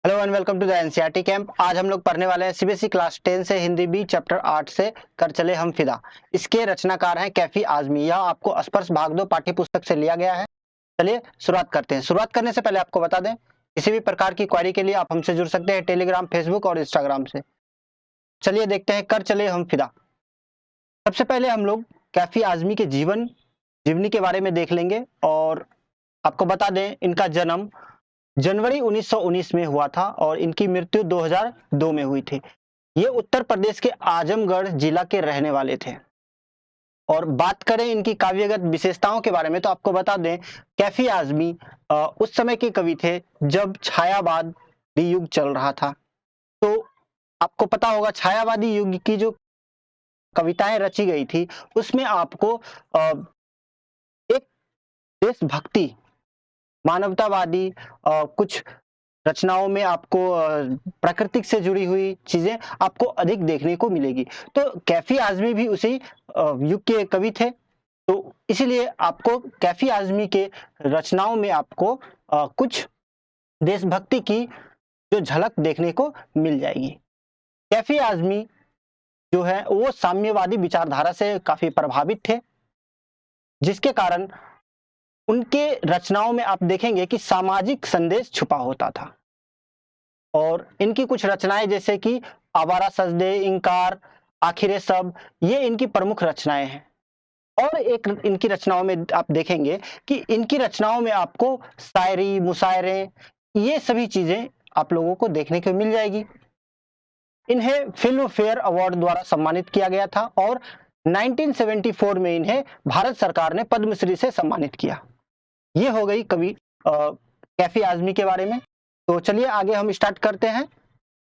Hello and welcome to the NCERT camp. आज हम लोग पढ़ने वाले हैं सीबीएसई क्लास 10 से हिंदी बी चैप्टर 8 से कर चले हम फिदा। इसके रचनाकार हैं कैफी आजमी। यह आपको स्पर्श भाग 2 पाठ्य पुस्तक से लिया गया है। चलिए शुरुआत करते हैं। शुरुआत करने से पहले आपको बता दें, किसी भी प्रकार की क्वेरी के लिए आप हमसे जुड़ सकते हैं टेलीग्राम, फेसबुक और इंस्टाग्राम से। चलिए देखते हैं, कर चले हम फिदा। सबसे पहले हम लोग कैफी आजमी के जीवनी के बारे में देख लेंगे और आपको बता दें, इनका जन्म जनवरी 1919 में हुआ था और इनकी मृत्यु 2002 में हुई थी। ये उत्तर प्रदेश के आजमगढ़ जिला के रहने वाले थे। और बात करें इनकी काव्यगत विशेषताओं के बारे में तो आपको बता दें, कैफी आजमी उस समय के कवि थे जब छायावादी युग चल रहा था। तो आपको पता होगा, छायावादी युग की जो कविताएं रची गई थी उसमें आपको एक देशभक्ति, मानवतावादी कुछ रचनाओं में आपको प्राकृतिक से जुड़ी हुई चीजें आपको अधिक देखने को मिलेगी। तो कैफी आजमी भी उसी युग के कवि थे, तो इसीलिए आपको कैफी आजमी के रचनाओं में आपको कुछ देशभक्ति की जो झलक देखने को मिल जाएगी। कैफी आजमी जो है वो साम्यवादी विचारधारा से काफी प्रभावित थे, जिसके कारण उनके रचनाओं में आप देखेंगे कि सामाजिक संदेश छुपा होता था। और इनकी कुछ रचनाएं जैसे कि आवारा सजदे, इंकार, आखिरे सब, ये इनकी प्रमुख रचनाएं हैं। और एक इनकी रचनाओं में आप देखेंगे कि इनकी रचनाओं में आपको शायरी, मुशायरे, ये सभी चीजें आप लोगों को देखने को मिल जाएगी। इन्हें फिल्म फेयर अवार्ड द्वारा सम्मानित किया गया था और 1974 में इन्हें भारत सरकार ने पद्मश्री से सम्मानित किया। ये हो गई कवि कैफी आजमी के बारे में। तो चलिए आगे हम स्टार्ट करते हैं,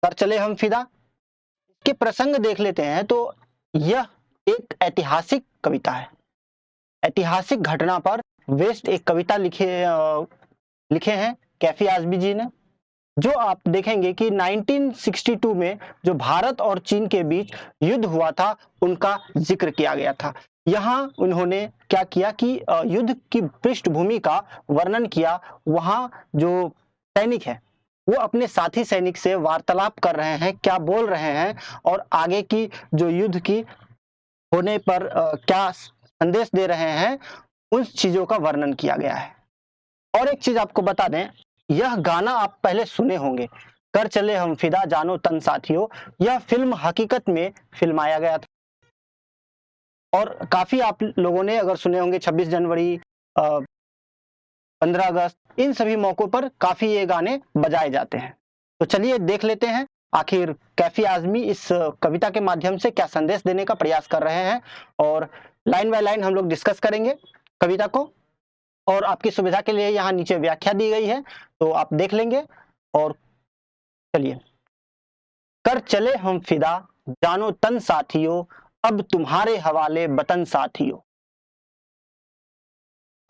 कर चले हम फिदा। इसके प्रसंग देख लेते हैं। तो यह एक ऐतिहासिक कविता है। ऐतिहासिक घटना पर बेस्ड एक कविता लिखे हैं कैफी आजमी जी ने, जो आप देखेंगे कि 1962 में जो भारत और चीन के बीच युद्ध हुआ था उनका जिक्र किया गया था। यहाँ उन्होंने क्या किया कि युद्ध की पृष्ठभूमि का वर्णन किया। वहाँ जो सैनिक है वो अपने साथी सैनिक से वार्तालाप कर रहे हैं, क्या बोल रहे हैं और आगे की जो युद्ध की होने पर क्या संदेश दे रहे हैं, उन चीजों का वर्णन किया गया है। और एक चीज आपको बता दें, यह गाना आप पहले सुने होंगे, कर चले हम फिदा जानो तन साथियों। यह फिल्म हकीकत में फिल्माया गया था और काफी आप लोगों ने अगर सुने होंगे 26 जनवरी, 15 अगस्त, इन सभी मौकों पर काफी ये गाने बजाए जाते हैं। तो चलिए देख लेते हैं आखिर कैफी आजमी इस कविता के माध्यम से क्या संदेश देने का प्रयास कर रहे हैं। और लाइन बाय लाइन हम लोग डिस्कस करेंगे कविता को, और आपकी सुविधा के लिए यहाँ नीचे व्याख्या दी गई है, तो आप देख लेंगे। और चलिए, कर चले हम फिदा जानो तन साथियों, अब तुम्हारे हवाले वतन साथियों।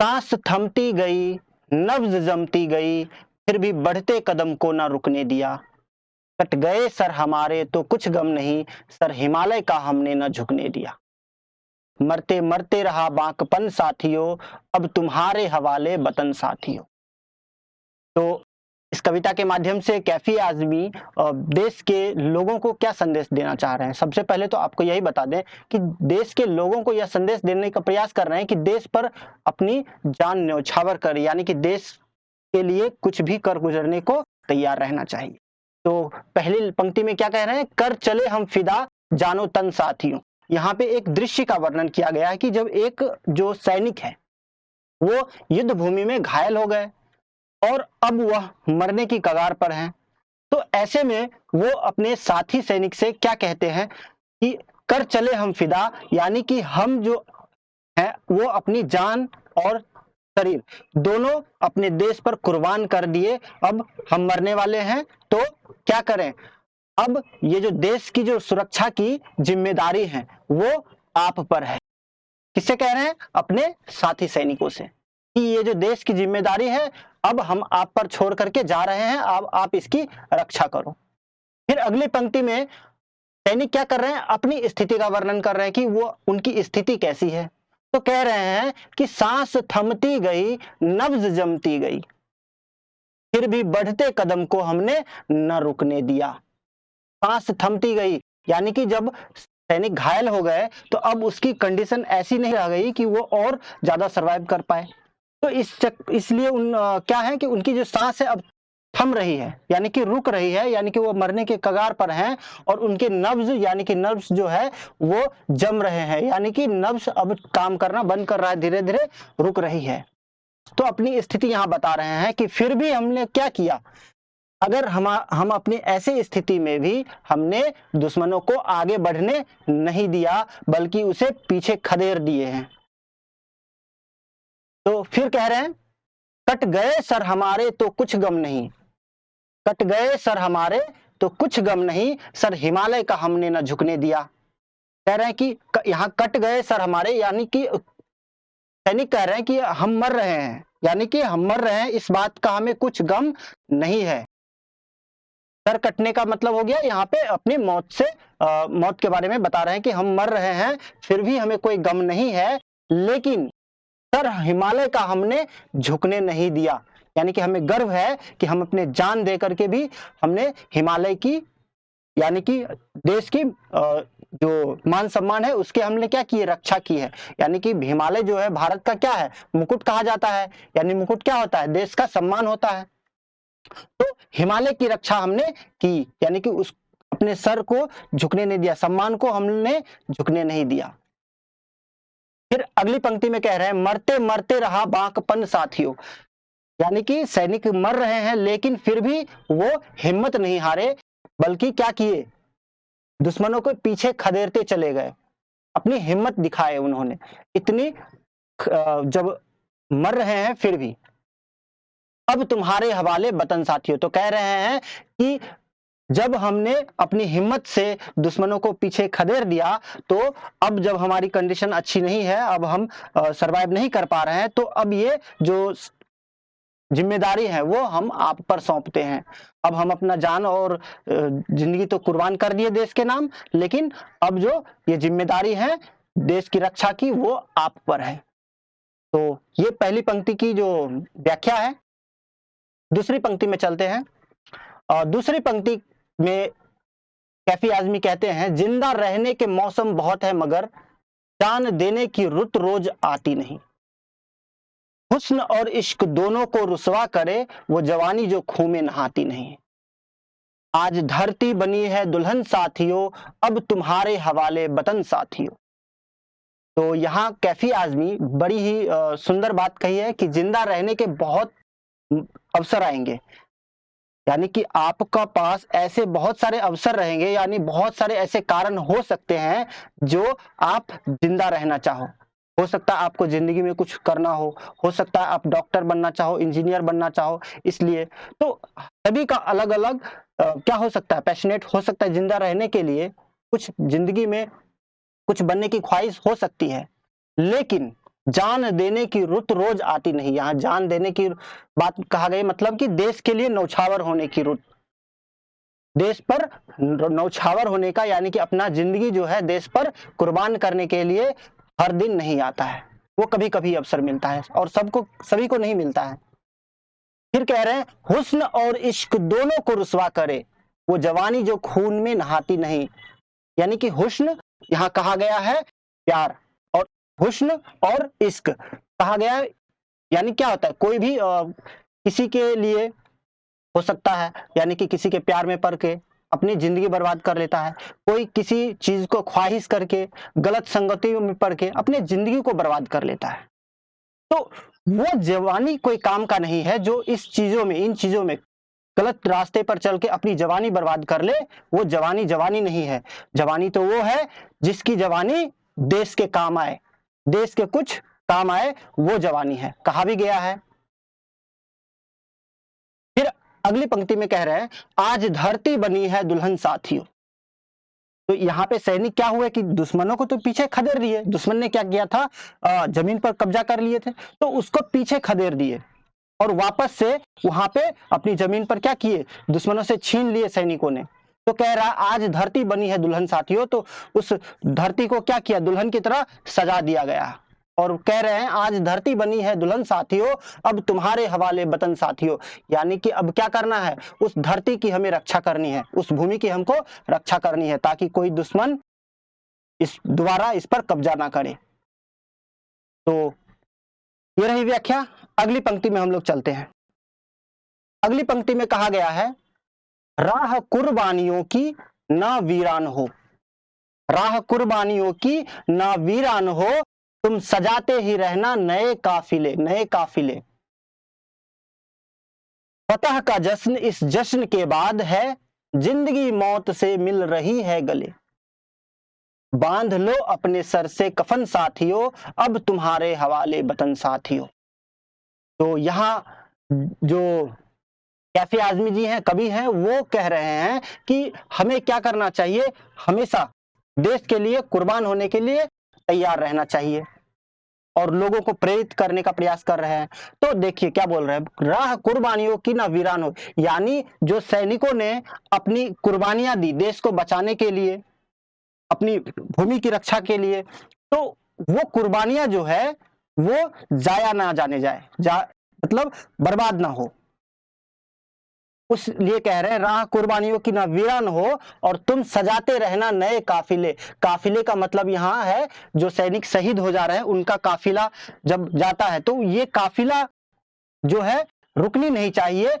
सांस थमती गई, नब्ज जमती गई, फिर भी बढ़ते कदम को न रुकने दिया। कट गए सर हमारे तो कुछ गम नहीं, सर हिमालय का हमने न झुकने दिया। मरते मरते रहा बांकपन साथियों, अब तुम्हारे हवाले वतन साथियों। तो इस कविता के माध्यम से कैफी आजमी देश के लोगों को क्या संदेश देना चाह रहे हैं। सबसे पहले तो आपको यही बता दें कि देश के लोगों को यह संदेश देने का प्रयास कर रहे हैं कि देश पर अपनी जान न्यौछावर कर, यानी कि देश के लिए कुछ भी कर गुजरने को तैयार रहना चाहिए। तो पहली पंक्ति में क्या कह रहे हैं, कर चले हम फिदा जानो तन साथियों। यहाँ पे एक दृश्य का वर्णन किया गया है कि जब एक जो सैनिक है वो युद्ध भूमि में घायल हो गए और अब वह मरने की कगार पर हैं, तो ऐसे में वो अपने साथी सैनिक से क्या कहते हैं कि कर चले हम फिदा, यानी कि हम जो है वो अपनी जान और शरीर दोनों अपने देश पर कुर्बान कर दिए, अब हम मरने वाले हैं, तो क्या करें, अब ये जो देश की जो सुरक्षा की जिम्मेदारी है वो आप पर है। किससे कह रहे हैं, अपने साथी सैनिकों से, कि ये जो देश की जिम्मेदारी है अब हम आप पर छोड़ करके जा रहे हैं, अब आप इसकी रक्षा करो। फिर अगली पंक्ति में सैनिक क्या कर रहे हैं, अपनी स्थिति का वर्णन कर रहे हैं कि वो उनकी स्थिति कैसी है। तो कह रहे हैं कि सांस थमती गई, नब्ज जमती गई, फिर भी बढ़ते कदम को हमने न रुकने दिया। सांस थमती गई, यानी कि जब सैनिक घायल हो गए तो अब उसकी कंडीशन ऐसी नहीं रह गई कि वो और ज्यादा सरवाइव कर पाए। तो इसलिए क्या है कि उनकी जो सांस है अब थम रही है, यानी कि रुक रही है, यानी कि वो मरने के कगार पर हैं और उनके नब्ज यानी कि नर्व्स जो है वो जम रहे हैं, यानी कि नब्ज अब काम करना बंद कर रहा है, धीरे धीरे रुक रही है। तो अपनी स्थिति यहाँ बता रहे हैं कि फिर भी हमने क्या किया, अगर हम अपनी ऐसे स्थिति में भी हमने दुश्मनों को आगे बढ़ने नहीं दिया, बल्कि उसे पीछे खदेड़ दिए हैं। तो फिर कह रहे हैं, कट गए सर हमारे तो कुछ गम नहीं, कट गए सर हमारे तो कुछ गम नहीं, सर हिमालय का हमने न झुकने दिया। कह रहे हैं कि यहाँ कट गए सर हमारे, यानी कि सैनिक कह रहे हैं कि हम मर रहे हैं, यानी कि हम मर रहे हैं, इस बात का हमें कुछ गम नहीं है। सर कटने का मतलब हो गया यहाँ पे अपनी मौत से मौत के बारे में बता रहे हैं कि हम मर रहे हैं, फिर भी हमें कोई गम नहीं है, लेकिन सर हिमालय का हमने झुकने नहीं दिया, यानी कि हमें गर्व है कि हम अपने जान दे करके भी हमने हिमालय की, यानी कि देश की जो मान सम्मान है उसके हमने क्या किए, रक्षा की है। यानी कि हिमालय जो है भारत का क्या है, मुकुट कहा जाता है, यानी मुकुट क्या होता है, देश का सम्मान होता है। तो हिमालय की रक्षा हमने की, यानी कि उस अपने सर को झुकने नहीं दिया, सम्मान को हमने झुकने नहीं दिया। फिर अगली पंक्ति में कह रहे हैं, मरते मरते रहा बांकपन साथियों, यानी कि सैनिक मर रहे हैं लेकिन फिर भी वो हिम्मत नहीं हारे, बल्कि क्या किए, दुश्मनों को पीछे खदेड़ते चले गए, अपनी हिम्मत दिखाए उन्होंने, इतनी जब मर रहे हैं फिर भी। अब तुम्हारे हवाले वतन साथियों, तो कह रहे हैं कि जब हमने अपनी हिम्मत से दुश्मनों को पीछे खदेड़ दिया, तो अब जब हमारी कंडीशन अच्छी नहीं है, अब हम सरवाइव नहीं कर पा रहे हैं, तो अब ये जो जिम्मेदारी है वो हम आप पर सौंपते हैं। अब हम अपना जान और जिंदगी तो कुर्बान कर दिए देश के नाम, लेकिन अब जो ये जिम्मेदारी है देश की रक्षा की वो आप पर है। तो ये पहली पंक्ति की जो व्याख्या है। दूसरी पंक्ति में चलते हैं, और दूसरी पंक्ति में कैफी आजमी कहते हैं, जिंदा रहने के मौसम बहुत है मगर जान देने की रुत रोज आती नहीं, हुस्न और इश्क दोनों को रुसवा करे वो जवानी जो खून में नहाती नहीं। आज धरती बनी है दुल्हन साथियों, अब तुम्हारे हवाले वतन साथियों। तो यहाँ कैफी आजमी बड़ी ही सुंदर बात कही है कि जिंदा रहने के बहुत अवसर आएंगे, यानी कि आपका पास ऐसे बहुत सारे अवसर रहेंगे, यानी बहुत सारे ऐसे कारण हो सकते हैं जो आप जिंदा रहना चाहो। हो सकता है आपको जिंदगी में कुछ करना हो सकता है आप डॉक्टर बनना चाहो, इंजीनियर बनना चाहो, इसलिए तो सभी का अलग अलग क्या हो सकता है, पैशनेट हो सकता है जिंदा रहने के लिए, कुछ जिंदगी में कुछ बनने की ख्वाहिश हो सकती है, लेकिन जान देने की रुत रोज आती नहीं। यहाँ जान देने की बात कहा गई, मतलब कि देश के लिए नौछावर होने की रुत, देश पर नौछावर होने का, यानी कि अपना जिंदगी जो है देश पर कुर्बान करने के लिए हर दिन नहीं आता है, वो कभी कभी अवसर मिलता है और सभी को नहीं मिलता है। फिर कह रहे हैं, हुस्न और इश्क दोनों को रुसवा करे वो जवानी जो खून में नहाती नहीं, यानी कि हुस्न यहाँ कहा गया है प्यार, और हुस्न और इश्क कहा गया है, यानी क्या होता है, कोई भी किसी के लिए हो सकता है, यानी कि किसी के प्यार में पड़ के अपनी जिंदगी बर्बाद कर लेता है, कोई किसी चीज को ख्वाहिश करके गलत संगतियों में पड़ के अपनी जिंदगी को बर्बाद कर लेता है। तो वो जवानी कोई काम का नहीं है जो इन चीजों में गलत रास्ते पर चल के अपनी जवानी बर्बाद कर ले, वो जवानी जवानी नहीं है। जवानी तो वो है जिसकी जवानी देश के काम आए, देश के कुछ काम आए, वो जवानी है, कहा भी गया है। फिर अगली पंक्ति में कह रहे हैं, आज धरती बनी है दुल्हन साथियों। तो यहाँ पे सैनिक क्या हुए कि दुश्मनों को तो पीछे खदेड़ दिए, दुश्मन ने क्या किया था, जमीन पर कब्जा कर लिए थे, तो उसको पीछे खदेड़ दिए और वापस से वहां पे अपनी जमीन पर क्या किए, दुश्मनों से छीन लिए सैनिकों ने। तो कह रहा आज धरती बनी है दुल्हन साथियों, तो उस धरती को क्या किया, दुल्हन की तरह सजा दिया गया। और कह रहे हैं आज धरती बनी है दुल्हन साथियों, अब तुम्हारे हवाले वतन साथियों। यानी कि अब क्या करना है, उस धरती की हमें रक्षा करनी है, उस भूमि की हमको रक्षा करनी है, ताकि कोई दुश्मन दोबारा इस पर कब्जा ना करे। तो ये रही व्याख्या। अगली पंक्ति में हम लोग चलते हैं। अगली पंक्ति में कहा गया है, राह कुर्बानियों की ना वीरान हो, राह कुर्बानियों की ना वीरान हो, तुम सजाते ही रहना नए काफिले, नए काफिले। फतह का जश्न इस जश्न के बाद है, जिंदगी मौत से मिल रही है गले। बांध लो अपने सर से कफन साथियों, अब तुम्हारे हवाले वतन साथियों। तो यहाँ जो कैफी आजमी जी हैं, कवि हैं, वो कह रहे हैं कि हमें क्या करना चाहिए, हमेशा देश के लिए कुर्बान होने के लिए तैयार रहना चाहिए, और लोगों को प्रेरित करने का प्रयास कर रहे हैं। तो देखिए क्या बोल रहे हैं, राह कुर्बानियों की ना वीरान हो, यानी जो सैनिकों ने अपनी कुर्बानियां दी देश को बचाने के लिए, अपनी भूमि की रक्षा के लिए, तो वो कुर्बानियां जो है वो जाया ना जाने जाए, मतलब बर्बाद ना हो, उस लिए कह रहे हैं राह कुर्बानियों की ना वीरान हो, और तुम सजाते रहना नए काफिले। काफिले का मतलब यहाँ है जो सैनिक शहीद हो जा रहे हैं उनका काफिला जब जाता है, तो ये काफिला जो है रुकनी नहीं चाहिए।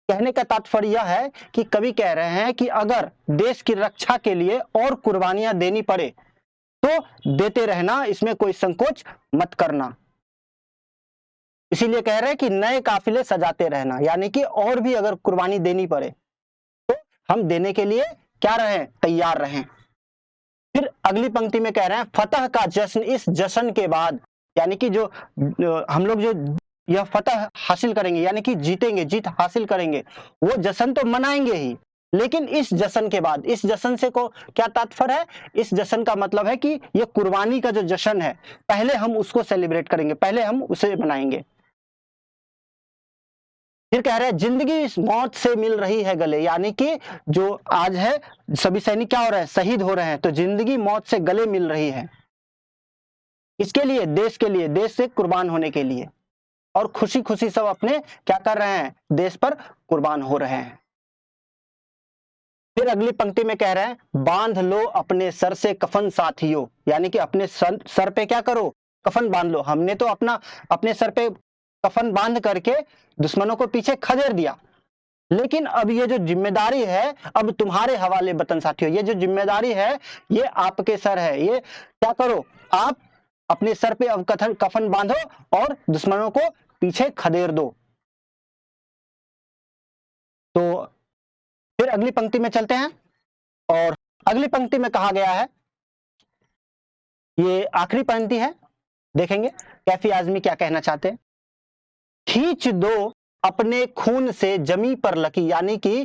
कहने का तात्पर्य यह है कि कवि कह रहे हैं कि अगर देश की रक्षा के लिए और कुर्बानियां देनी पड़े तो देते रहना, इसमें कोई संकोच मत करना। इसीलिए कह रहे हैं कि नए काफिले सजाते रहना, यानी कि और भी अगर कुर्बानी देनी पड़े तो हम देने के लिए क्या रहें, तैयार रहें। फिर अगली पंक्ति में कह रहे हैं, फतह का जश्न इस जश्न के बाद, यानी कि जो हम लोग जो यह फतह हासिल करेंगे, यानी कि जीतेंगे, जीत हासिल करेंगे, वो जश्न तो मनाएंगे ही, लेकिन इस जश्न के बाद, इस जश्न से को क्या तात्पर्य है, इस जश्न का मतलब है कि ये कुर्बानी का जो जश्न है, पहले हम उसको सेलिब्रेट करेंगे, पहले हम उसे मनाएंगे। फिर कह रहे हैं, जिंदगी इस मौत से मिल रही है गले, यानी कि जो आज है सभी सैनिक क्या हो रहे हैं, शहीद हो रहे हैं, तो जिंदगी मौत से गले मिल रही है, इसके लिए, देश के लिए, देश से कुर्बान होने के लिए, और खुशी खुशी सब अपने क्या कर रहे हैं, देश पर कुर्बान हो रहे हैं। फिर अगली पंक्ति में कह रहे हैं, बांध लो अपने सर से कफन साथियों, यानी कि अपने सर पे क्या करो, कफन बांध लो। हमने तो अपने सर पे कफन बांध करके दुश्मनों को पीछे खदेड़ दिया, लेकिन अब ये जो जिम्मेदारी है, अब तुम्हारे हवाले वतन साथियों, ये जो जिम्मेदारी है ये आपके सर है, ये क्या करो, आप अपने सर पे अब कफन बांधो और दुश्मनों को पीछे खदेड़ दो। तो फिर अगली पंक्ति में चलते हैं, और अगली पंक्ति में कहा गया है, ये आखिरी पंक्ति है, देखेंगे कैफी आजमी क्या कहना चाहते हैं। खींच दो अपने खून से जमी पर लकी, यानी कि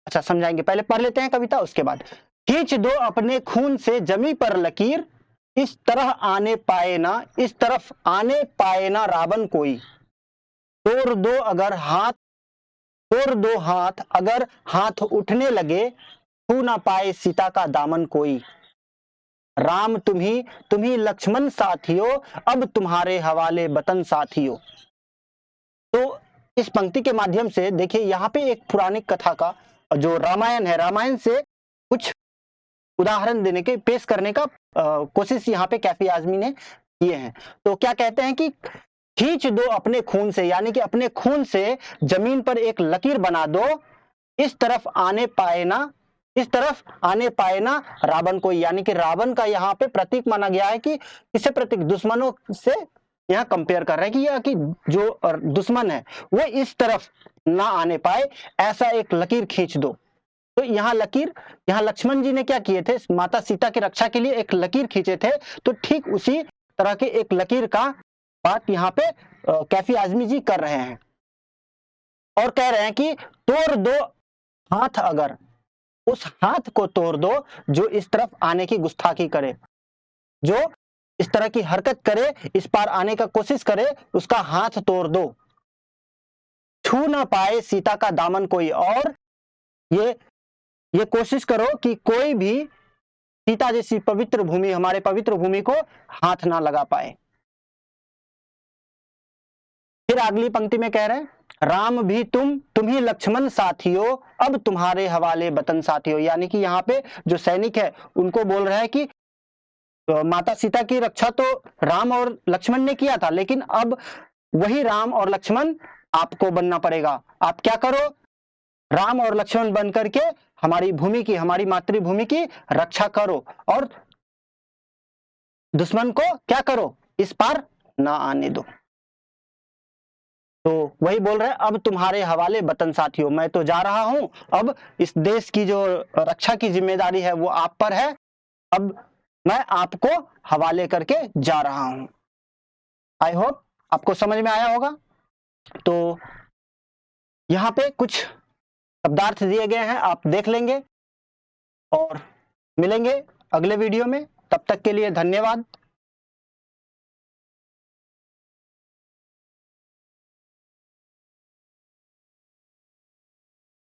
अच्छा समझाएंगे, पहले पढ़ लेते हैं कविता उसके बाद। खींच दो अपने खून से जमी पर लकीर, इस तरह आने पाए ना, इस तरफ आने पाए ना रावण कोई। तोड़ दो अगर हाथ, तोड़ दो हाथ अगर हाथ उठने लगे, छू ना पाए सीता का दामन कोई। राम तुम्ही लक्ष्मण साथियों, अब तुम्हारे हवाले वतन साथियों। तो इस पंक्ति के माध्यम से देखिए यहाँ पे एक पुराणिक कथा का जो रामायण है, रामायण से कुछ उदाहरण देने के, पेश करने का कोशिश यहाँ पे कैफी आजमी ने किए हैं। तो क्या कहते हैं कि खींच दो अपने खून से, यानी कि अपने खून से जमीन पर एक लकीर बना दो, इस तरफ आने पाए ना, इस तरफ आने पाए ना रावण को, यानी कि रावण का यहाँ पे प्रतीक माना गया है कि किससे प्रतीक, दुश्मनों से यहाँ कंपेयर कर रहे हैं कि यह कि जो दुश्मन है वो इस तरफ ना आने पाए, ऐसा एक लकीर खींच दो। तो यहाँ लकीर, यहाँ लक्ष्मण जी ने क्या किए थे, माता सीता की रक्षा के लिए एक लकीर खींचे थे, तो ठीक उसी तरह के एक लकीर का बात यहाँ पे कैफी आजमी जी कर रहे हैं, और कह रहे हैं कि तोड़ दो हाथ अगर, उस हाथ को तोड़ दो जो इस तरफ आने की गुस्ताखी करे, जो इस तरह की हरकत करे, इस पार आने का कोशिश करे, उसका हाथ तोड़ दो। छू ना पाए सीता का दामन कोई, और ये कोशिश करो कि कोई भी सीता जैसी पवित्र भूमि, हमारे पवित्र भूमि को हाथ ना लगा पाए। फिर अगली पंक्ति में कह रहे हैं, राम भी तुम ही लक्ष्मण साथियों, अब तुम्हारे हवाले वतन साथियों। यानी कि यहाँ पे जो सैनिक है उनको बोल रहा है कि माता सीता की रक्षा तो राम और लक्ष्मण ने किया था, लेकिन अब वही राम और लक्ष्मण आपको बनना पड़ेगा। आप क्या करो, राम और लक्ष्मण बन करके हमारी भूमि की, हमारी मातृभूमि की रक्षा करो और दुश्मन को क्या करो, इस पार ना आने दो। तो वही बोल रहे हैं, अब तुम्हारे हवाले वतन साथियों, मैं तो जा रहा हूं, अब इस देश की जो रक्षा की जिम्मेदारी है वो आप पर है, अब मैं आपको हवाले करके जा रहा हूं। आई होप आपको समझ में आया होगा। तो यहाँ पे कुछ शब्दार्थ दिए गए हैं, आप देख लेंगे और मिलेंगे अगले वीडियो में। तब तक के लिए धन्यवाद।